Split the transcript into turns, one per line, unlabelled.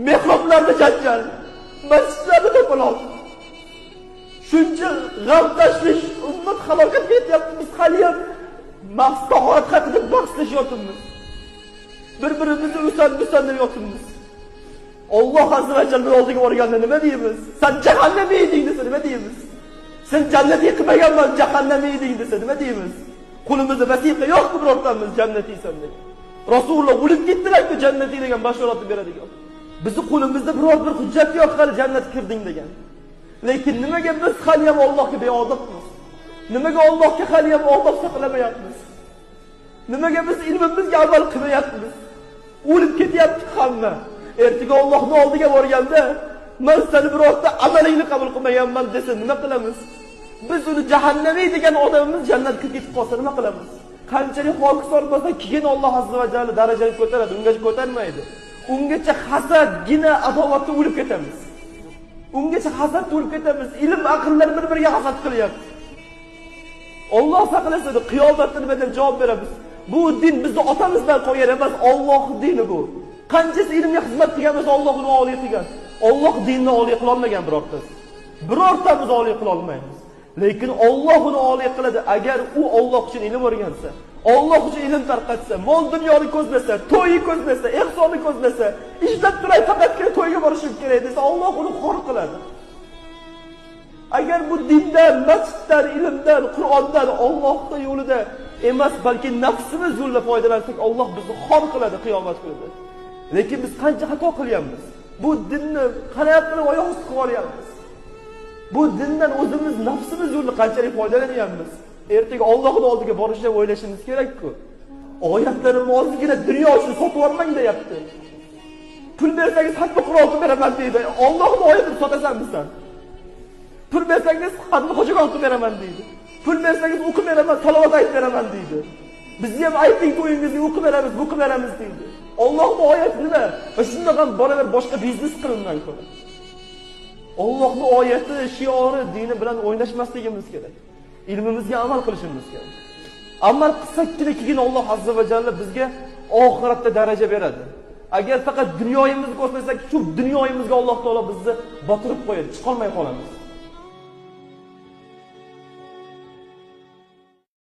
mehroblarda janjal, masjidlarda to'polon. Shuncha g'am tashvish, ummat halokatga yetyapmiz, hali ham nafs tahorat haqida bahslashyapmiz. Bir-birimizni usan deb yotibmiz. Alloh azza va jalla oldiga borganda nima deymiz? Sen jahannamga eding desa nima deymiz? Sen jannatga qilmaganman, jahannamga eding desa nima deymiz? Qo'limizda vasiqa yo'q birortamiz jannatiysan deb. Rasululloh o'lib ketdilar-ku jannatiy degan bashoratni beradigan. Bizni qo'limizda biror bir hujjat yo'q hali jannatga kirding degan. Lekin nimaga biz hali ham Allohga beodobmiz? Nimaga Allohga hali ham odob saqlamayapmiz? Nimaga biz ilmimizga amal qilmayapmiz? O'lib ketyapti hamma. Ertaga Allohning oldiga borganda, men seni birorta amalingni qabul qilmaganman desa nima qilamiz? Biz uni jahannamiy degan odamimiz jannatga ketib qolsa nima qilamiz? Qanchalik hokisor bo'lsa, keyin Alloh azza va jalla darajani ko'taradi, ungacha ko'tarmaydi. Ungacha hasadgina adovatda o'lib ketamiz. Ungacha hasadda o'lib ketamiz. Ilm, aqllar bir-biriga hasad qilyapti. Alloh saqlasin, qiyomatda nima deb javob beramiz? Bu din bizni otamizdan qolgan emas, Allohning dini bu. Qanchasi ilmga xizmat qilgan bo'lsa, Alloh uni oliy qilgan. Alloh dinni oliy qila olmagan birortasi. Birortamiz oliy qila olmaymiz. Lekin Alloh uni oliy qiladi agar u Alloh uchun ilm o'rgansa, Alloh uchun ilm tarqatsa, mol dunyoni ko'zlasa, to'yni ko'zlasa, ehsonni ko'zlasa, ishlab turay faqatgina to'yga borishim kerak desa, Alloh uni xor qiladi. Agar bu dindan, masjiddan, ilmdan, Qur'ondan, Allohning yo'lida emas, balki nafsimiz yo'lida foydalansak, Alloh bizni xor qiladi qiyomat kunida. Lekin biz qancha xato qilyapmiz? Bu dinni qanday qilib oyoq osti qilib olyapmiz? Bu dindan o'zimiz nafsimiz yo'lida qanchalik foydalanyapmiz? Ertaga Allohning oldiga borishni o'ylashimiz kerak-ku. Oyatlarimiz ozgina dunyo uchun sotib olmang deyapti. Pul bersangiz hatto Qur'on o'qib beraman deydi. Allohning oyatini sotasanmi sen? Pul bersangiz hatto hojiga o'qib beraman deydi. Pul bersangiz o'qib beraman, salovat aytib beraman deydi. Bizni ham ayting to'yingizni o'qib beramiz, o'qib beramiz deydi. Allohning oyati nima? Shundan ham baravar boshqa biznes qilingan ko'ra. Allohning oyati, shiori, dini bilan o'ynashmasligimiz kerak. Ilmimizga amal qilishimiz kerak. Amal qilsakkina keyin Alloh azza va jalla bizga oxiratda daraja beradi. Agar faqat dunyoyimizni ko'rsasak, shu dunyoyimizga Alloh taolo bizni botirib qo'yadi, chiqolmay qolamiz.